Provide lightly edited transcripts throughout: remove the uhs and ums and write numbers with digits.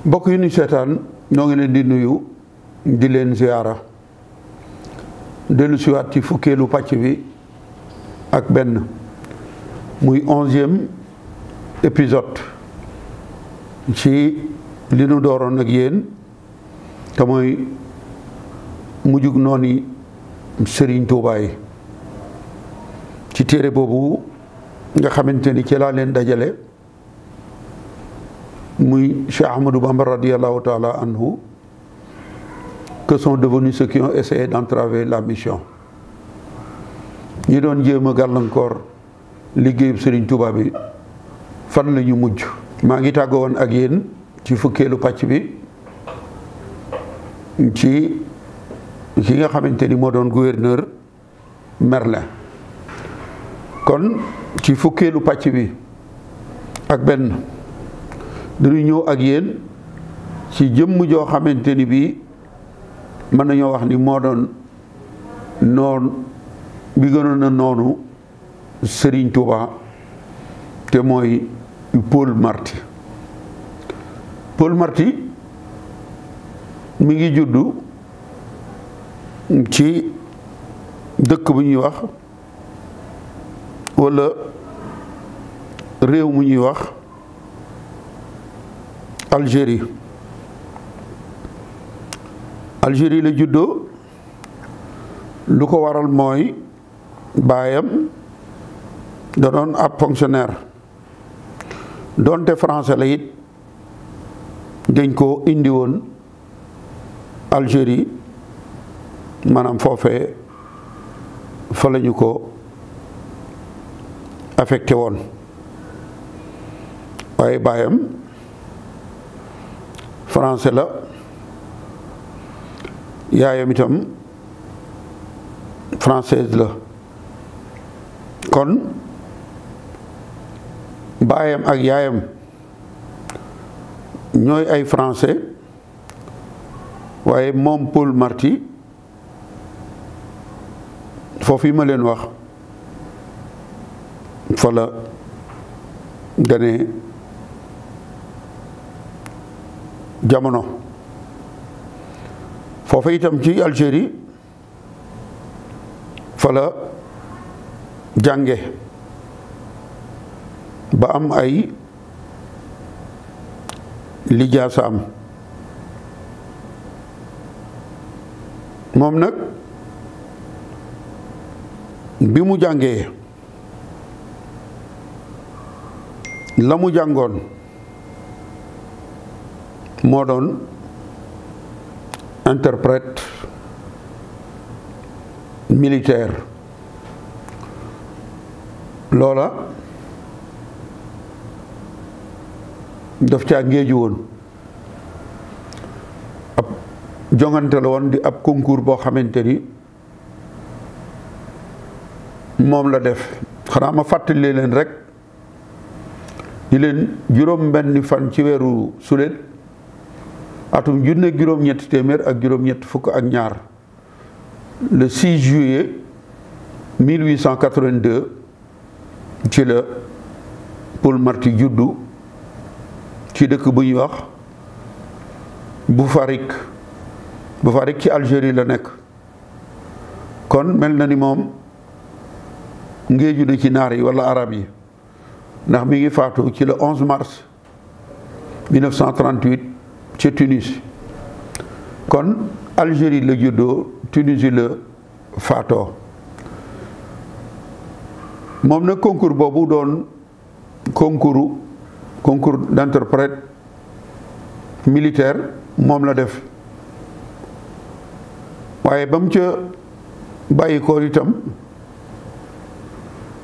mbokk yi ñu seetaan ñoo ngi leen di nuyu di leen ziyaara dellu siwaat ci fukkeelu pàcc bi ak benn muy 11e épisode ci li nu dooroon ak yéen te mooy mujjug nooni Sëriñ Tuubaa yi ci téere boobu nga xamante ni ci laa leen dajale muy Cheikh Ahmadou Bamba radiallahu taala anhu, que sont devenus ceux qui ont essayé d'entraver la mission. ñi doon jéem a gàllankoor liggéeyub Sëriñ Tuubaa bi fan la ñu mujj. maa ngi tàggoo woon ak yéen ci fukkeelu pàcc bi ci ki nga xamante ni moo doon gouverneur Merlin. kon ci fukkeelu pàcc bi ak benn dañuy ñëw ak yéen ci jëmm joo xamante ni bii mën nañoo wax ni moo doon noon bi gënoon a noonu Sëriñ Tuubaa te mooy Paul Marty. Paul Marty mi ngi juddu ci dëkk bu ñuy wax walla réew mu ñuy wax Algérie la juddoo. lu ko waral mooy baayam da doon ab fonctionnaire doonte français la it dañ ko indi woon Algérie maanaam foofee fa lañu ko affecté woon waaye baayam français la yaayam itam française la kon baayam ak yaayam ñooy ay français waaye moom Paul Marty foofu yi ma leen wax fa la gane jamono. foofu itam ci Algérie fa la jànge ba am ay lijaasaam. moom nag bi mu jàngee la mu jàngoon moo doon interprète militaire. loola daf caa ngéeju woon ab jongante la woon di ab concours boo xamante ni moom la def. xanaa ma fàttali leen rek di leen juróom benni fan ci weeru sulet atum junne juróom-ñetti téeméer ak juróom-ñett fukk ak ñaar le 6 juillet 1882 ci la Paul Marty juddu ci dëkk bu ñuy wax Boufarik ci Algérie la nekk. kon mel na ni moom ngéeju na ci naar yi walla arab yi ndax mi ngi faatu ci le 11 mars 1938 ci Tunis. kon Algérie la juddoo, Tunisie la faatoo. moom nag concours boobu doon concours d'interprète militaire moom la def waaye ba mu ca bàyyi ko itam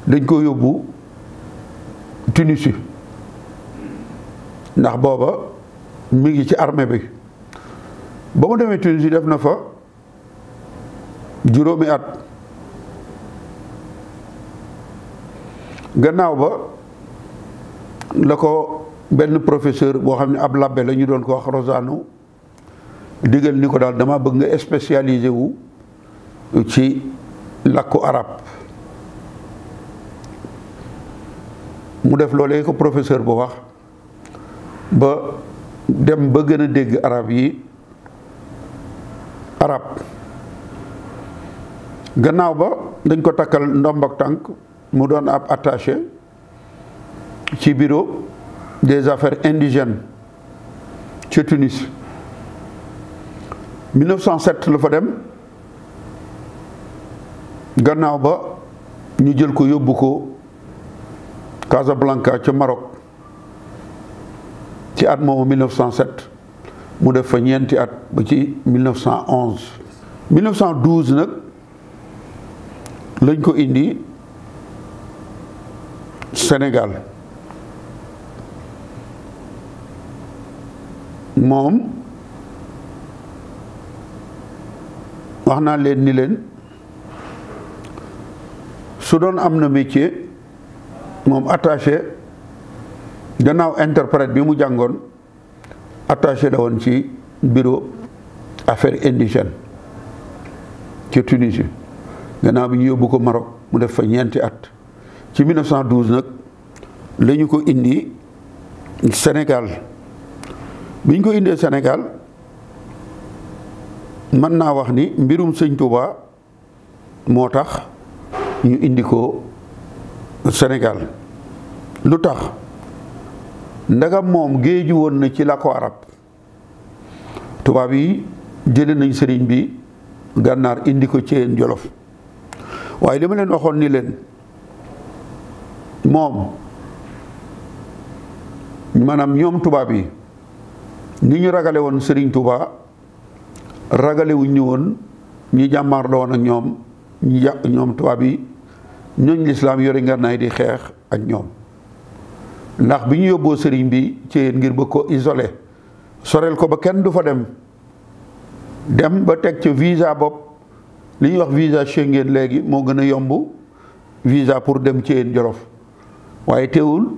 dañ ko yóbbu Tunisie ndax booba mi ngi ci armée bi. ba mu demee Tunisie def na fa juróomi at. gannaaw ba la ko benn professeur boo xam ne ab labbe la ñu doon ko wax Rosano digal ni ko daal dama bëgg nga spécialisé wu ci làkku arab. mu def loolee ko professeur bu wax ba dem ba gën a dégg arab yi arab gannaaw ba dañ ko takkal ndomb ak tànk mu doon ab attaché ci bureau des affaires indigènes ci Tunis 1907 la fa dem gannaaw ba ñu jël ko yóbbu ko Casablanca ca Maroc ci at moomu 1907 mu def fa ñeenti at ba ci 1911 1912 nag lañ ko indi Sénégal moom wax naa leen ni leen su doon am na métier moom attaché gannaaw interprète bi mu jàngoon attaché la woon ci bureau affaires indigènes ci Tunisie gannaaw bi ñu yóbbu ko Maroc mu def fa ñeenti at ci 1912 nag la ñu ko indi Sénégal bi ñu ko indee Sénégal mën naa wax ni mbirum sëñ Touba moo tax ñu indi ko Sénégal lu tax ndagam moom géeju woon na ci làkku arab tubaab yi jële nañ sëriñ bi gànnaar indi ko Ceyeen Jolof waaye li ma leen waxoon ni leen moom maanaam ñoom tubaab yi ni ñu ragale woon sëriñ Touba ragale wuñ ñu woon ñi jàmmaar la woon ak ñoom ñoom tubaab yi ñooñ lislaam yore ngànnaay di xeex ak ñoom ndax bi ñu yóbboo sëriñ bi ci ngir bëgg ko isolé soreel ko ba kenn du fa dem ba teg ca visa bopp li ñuy wax visa Schengen léegi moo gën a yomb visa pour dem ci Jolof waaye teewul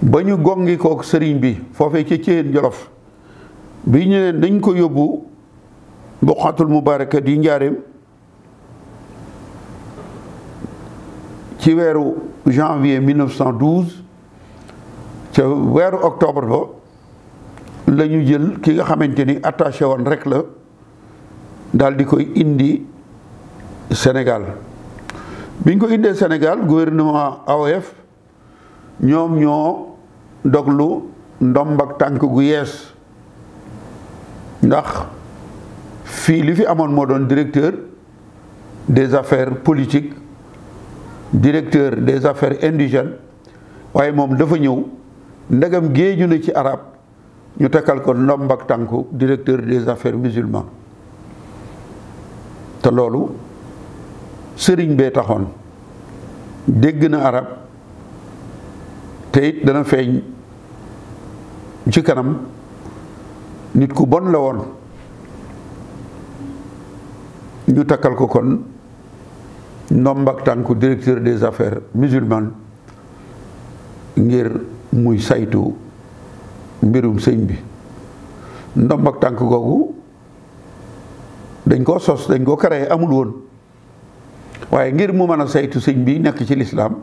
ba ñu gongi kook sëriñ bi foofee ci Ceyeen Jolof bi ñu leen dañ ko yóbbu Buqatul Mubaraka di Njaareem ci weeru janvier 1912 ca weeru octobre ba la ñu jël ki nga xamante ni attaché woon rek la daal di koy indi Sénégal biñ ko indee Sénégal gouvernement AOF ñoom ñoo doglu ndomb ak tànk gu yees ndax fii li fi amoon moo doon directeur des affaires politiques directeur des affaires indigènes waaye moom dafa ñëw ndegam géeju na ci arab ñu takkal ko ndomb ak tànku directeur des affaires musulmans te loolu sëriñ bee taxoon dégg na arab te it dana feeñ ci kanam nit ku bon la woon ñu takkal ko kon ndomb ak tànku directeur des affaires musulmanes ngir muy saytu mbirum sëñ bi ndomb ak tànk googu dañ koo sos dañ koo créé amul woon waaye ngir mu mën a saytu sëñ bi nekk ci lislaam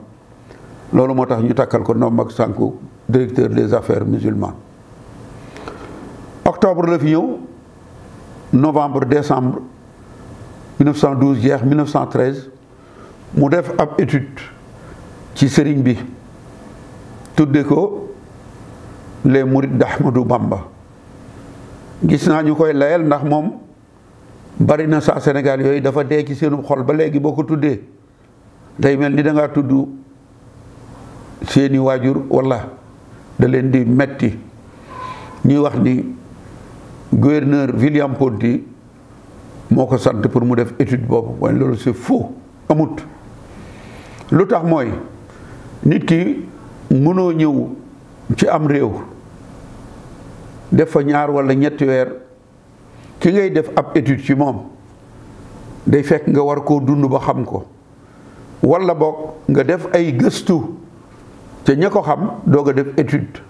loolu moo tax ñu takkal ko ndomb ak tànku directeur des affaires musulmanes octobre la fi ñëw novembre décembre 1912 jeex 1913 mu def ab étude ci sëriñ bi tudde ko les mourides d'Ahmadou Bamba gis naa ñu koy layal ndax moom bari na saa Sénégal yooyu dafa dee ci seenu xol ba léegi boo ko tuddee day mel ni da ngaa tudd seeni waajur walla da leen di metti ñuy wax ni gouverneur William Ponty moo ko sant pour mu def étude boobu waaye loolu c'est faux amut lu tax mooy nit ki mënoo ñëw ci am réew def fa ñaar walla ñetti weer ki ngay def ab étude ci moom day fekk nga war koo dund ba xam ko walla boog nga def ay gëstu te ña ko xam doog a def étude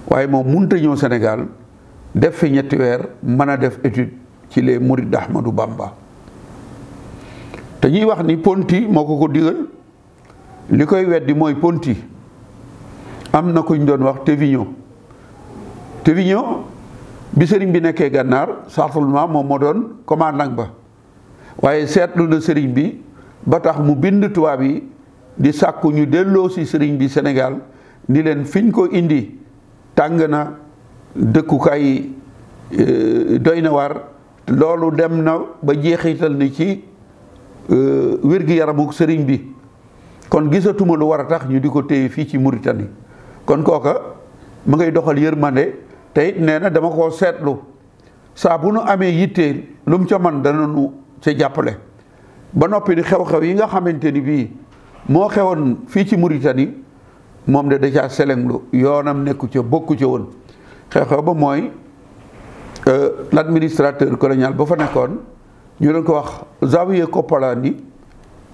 waaye moom mënut a ñëw Sénégal def fi ñetti weer mën a def étude ci les mourides d'Ahmadou Bamba te ñuy wax ni Ponty moo ko digal li koy weddi mooy Ponty am na kuñ doon wax Tévignon bi sëriñ bi nekkee gànnaar certainement moom moo doon commandant ba waaye seetlu na sëriñ bi ba tax mu bind tubaab yi di sàkku ñu delloo si sëriñ bi Sénégal ni leen fiñ ko indi tàng na dëkkukaay doy na war loolu dem na ba jeexital ni ci wér-gi-yaramu sëriñ bi kon gisatuma lu war a tax ñu di ko téye fii ci Mauritanie kon kooka ma ngay doxal yërmande te it nee na dama koo seetlu saa bu nu amee yittee lu mu ca man dana nu ca jàppale ba noppi ni xew-xew yi nga xamante ni bii moo xewoon fii ci Mauritanie moom de da caa selenglu yoonam nekku ca bokku ca woon xew-xew ba mooy l'administrateur colonial ba fa nekkoon ñu doon ko wax Xavier Koppalani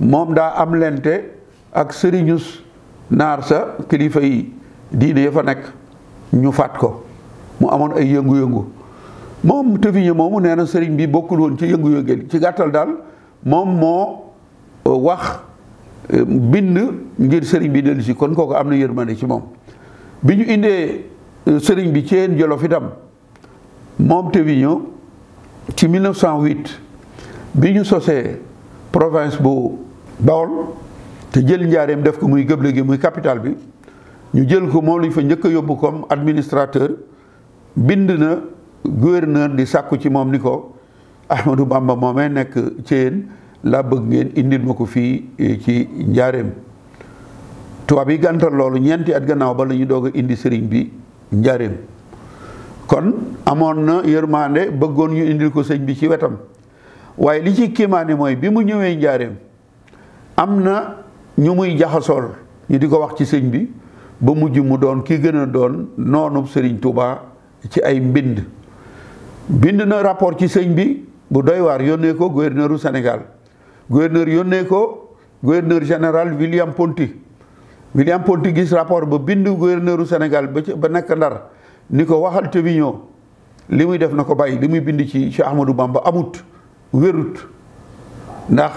moom daa am lente ak sëriñus naar sa kilifa yi diine ya fa nekk ñu faat ko mu amoon ay yëngu-yëngu moom Thévigné moomu nee na sëriñ bi bokkul woon ci yëngu-yëngu ci gàttal daal moom moo wax bind ngir sëriñ bi dellu si kon kooku am na yërmande ci moom bi ñu indee sëriñ bi ci yeen Jolof itam moom Thévigné ci 1908 bi ñu sosee province bu Bawol te jël njaareem def ko muy gëble gi muy capital bi ñu jël ko moom lañ fa njëkk a yóbbu comme administrateur bind na gouverneur di sàkku ci moom ni ko Ahmadou Bamba moomee nekk ci yéen laa bëgg ngeen indil ma ko fii ci njaareem tubaab yi gàntal loolu ñeenti at gannaaw ba la ñu doog a indi sëriñ bi njaareem kon amoon na yërmande bëggoon ñu indil ko sëñ bi ci wetam waaye li ci kiimaane mooy bi mu ñëwee njaareem am na ñu muy jaxasool ñu di ko wax ci sëñ bi ba mujj mu doon ki gën a doon noonub sëriñ Touba ci ay bind na rapport ci sëñ bi bu doy waar yónnee ko gouverneuru Sénégal gouverneur yónnee ko gouverneur général William Ponty gis rapport ba bind gouverneuru Sénégal ba nekk Ndar ni ko waxal Thévigné li muy def na ko bàyyi li muy bind ci Cheikh Ahmadou Bamba amut wérut ndax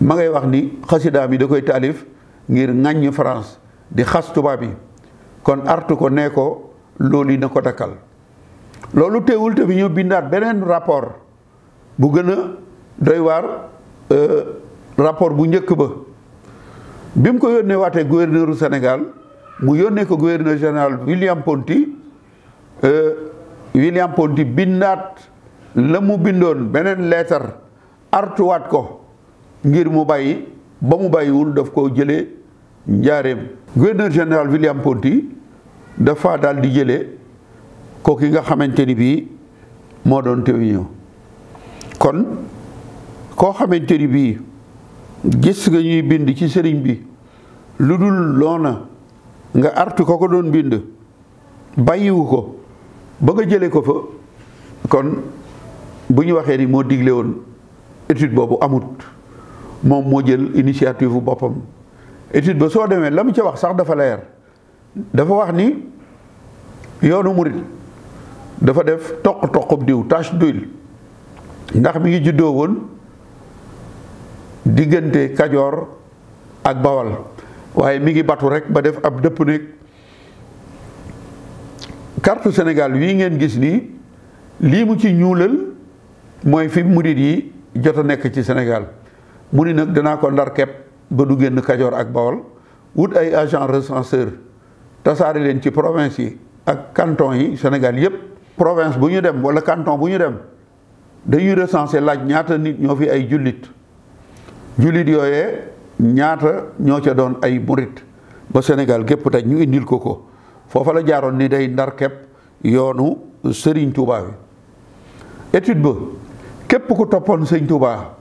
ma ngay wax ni xasidaa bi da koy taalif ngir ŋàññ France di xas tubaab yi kon artu ko nee ko loolu yi na ko dakkal loolu teewul Thévigné bindaat beneen rapport bu gën a doy waar rapport bu njëkk ba bi mu ko yónnee waatee gouverneuru Sénégal mu yónnee ko gouverneur général William Ponty bindaat la mu bindoon beneen leetar artuwaat ko ngir mu bàyyi ba mu bàyyiwul daf ko jëlee njaareem gouverneur général William Ponty dafa daal di jëlee kooku nga xamante ni bii moo doon Thévigné kon koo xamante ni bii gis nga ñuy bind ci sëriñ bi lu dul loona nga artu ko doon bind bàyyiwu ko ba nga jëlee ko fa kon bu ñu waxee ni moo digle woon étude boobu amut moom moo jël initiative bu boppam étude ba soo demee la mu ca wax sax dafa leer dafa wax ni yoonu murit dafa def toq-toqub diw tache d'huile ndax mi ngi juddoo woon diggante Kajoor ak Bawal waaye mi ngi batu rek ba def ab dëpp nekk carte Sénégal wii ngeen gis nii lii mu ci ñuulal mooy fi murit yi jot a nekk ci Sénégal mu ni nag danaa ko ndar kepp ba du génn Kajoor ak Bawol wut ay agent recenseur tasaare leen ci province yi ak canton yi Sénégal yépp province bu ñu dem wala canton bu ñu dem dañuy recenser laaj ñaata nit ñoo fi ay jullit yooyee ñaata ñoo ca doon ay murit ba Sénégal gépp tey ñu indil ko foofa la jaaroon ni day ndar kepp yoonu Sëriñ Touba bi étude ba képp ku toppoon Sëriñ Touba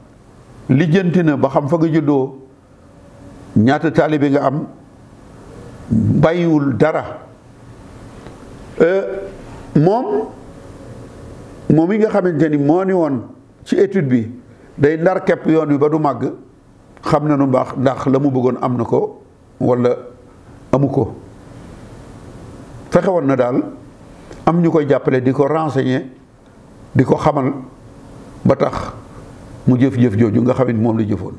lijjanti na ba xam fa nga juddoo ñaata taalibe nga am bàyyiwul dara moom yi nga xamante ni moo ni woon ci étude bi day ndar kepp yoon wi ba du màgg xam na nu baax ndax la mu bëggoon am na ko walla amu ko fexe woon na daal am ñu koy jàppale di ko renseigner di ko xamal ba tax mu jëf-jëf jooju nga xam ne moom la jëfoon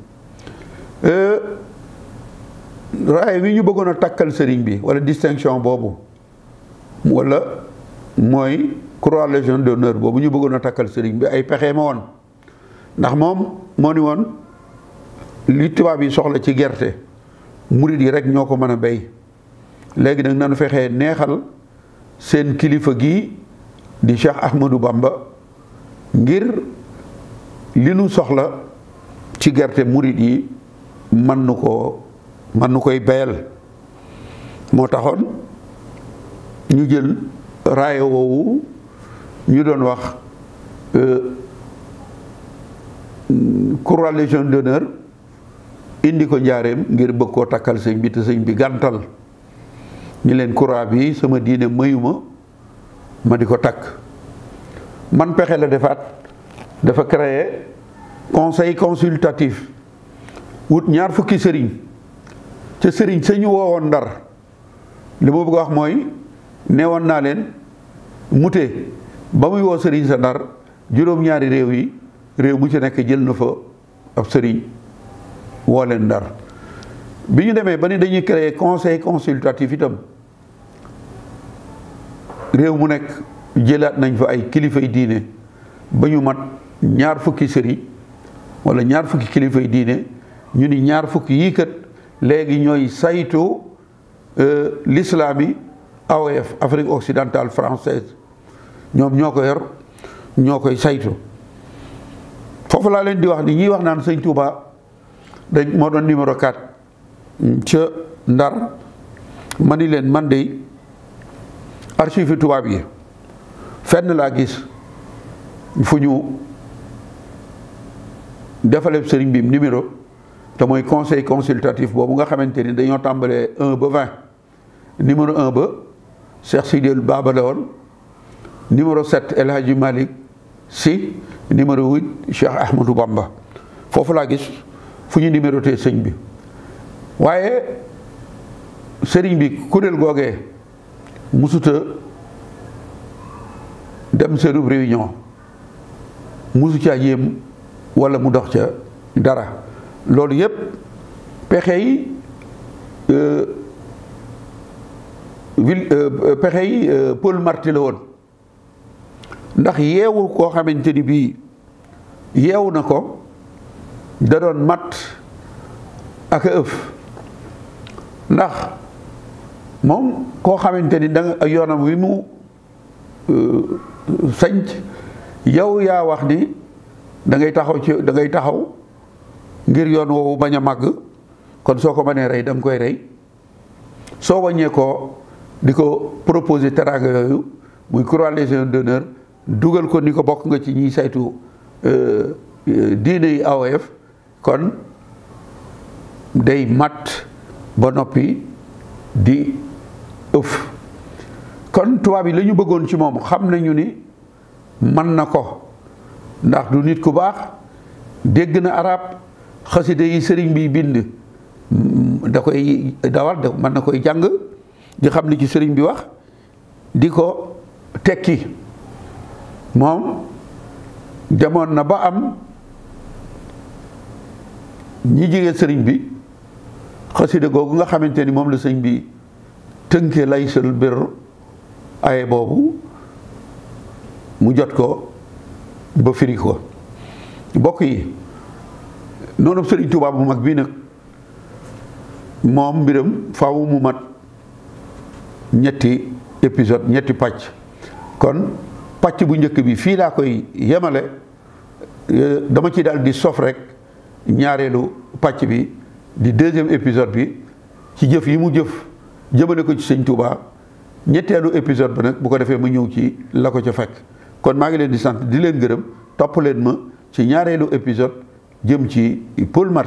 raay wi ñu bëggoon a takkal sëriñ bi walla distinction boobu walla mooy croix légion d'honneur boobu ñu bëggoon a takkal sëriñ bi ay pexe ma woon ndax moom moo ni woon li tubaab yi soxla ci gerte murid yi rek ñoo ko mën a béy léegi nag nanu fexee neexal seen kilifa gi di Cheikh Ahmadou Bamba ngir li nu soxla ci gerte murid yi mën nu koy béyal moo taxoon ñu jël raaya woowu ñu doon wax croix légion d'honneur indi ko njaareem ngir bëgg koo takkal sëñ bi te sëñ bi gàntal ñu leen croix bi sama diine mayuma ma di ko takk man pexe la defaat dafa créer conseil consultatif wut ñaar fukki sëriñ ca sëriñ sañu woowoon Ndar li ma bëgg a wax mooy neewoon naa leen mute ba muy woo sëriñ sa Ndar juróom-ñaari réew yi réew mu ci nekk jël na fa ab sëriñ woo leen Ndar bi ñu demee ba ni dañuy créer conseil consultatif itam réew mu nekk jëlaat nañ fa ay kilifay diine ba ñu mat ñaar fukki sëriñ wala ñaar fukki kilifay diine ñu ni ñaar fukki yii kat léegi ñooy saytu l'islam yi AOF Afrique occidentale française ñoom ñoo ko yor ñoo koy saytu foofu laa leen di wax ni ñiy wax naan sëñ Touba dañ moo doon numéro 4 ca Ndar ma ni leen man de archive tubaab yi fenn laa gis fu ñu defaleeb sëriñ bi numéro te mooy conseil consultatif boobu nga xamante ni dañoo tàmbalee 1 ba 20 numéro 1 ba Cheikh Sidel Baba la woon numéro 7 El Hadji Malick Sy numéro 8 Cheikh Ahmadou Bamba foofu laa gis fu ñu numéroté sëñ bi waaye sëriñ bi kuréel googee musuta dem seenub réunion musu caa yéem wala mu dox ca dara loolu yépp pexe yi Paul Marty la woon ndax yeewu koo xamante ni bii yeewu na ko da doon mat ak a ëf ndax moom koo xamante ni da yoonam wi mu sañc yow yaa wax ni da ngay taxaw ngir yoon woowu bañ a màgg kon soo ko mënee rey da nga koy rey soo wàññee ko di ko proposer teraanga yooyu muy croix légion d'honneur dugal ko ni ko bokk nga ci ñiy saytu diine yi AOF kon day mat ba noppi di ëf kon tubaab yi la ñu bëggoon ci moom xam nañu ni mën na ko ndax du nit ku baax dégg na arab xasida yi sëriñ bi bind da koy dawal mën na koy jàng di xam li ci sëriñ bi wax di ko tekki moom demoon na ba am ñi jege sëriñ bi xasida googu nga xamante ni moom la sëriñ bi tënkee laysal bir aye boobu mu jot ko ba firi ko mbokk yi noonu sëriñ Tuubaa bu mag bii nag moom mbiram faaw mu mat ñetti épisode ñetti pàcc kon pàcc bu njëkk bi fii laa koy yemale dama ci daal di sof rek ñaareelu pàcc bi di deuxième épisode bi ci jëf yi mu jëf jëmale ko ci sëñ Touba ñetteelu épisode ba nag bu ko defee ma ñëw ci la ko ca fekk kon maa ngi leen di sant di leen gërëm topp leen ma ci ñaareelu épisode jëm ci Paul Marty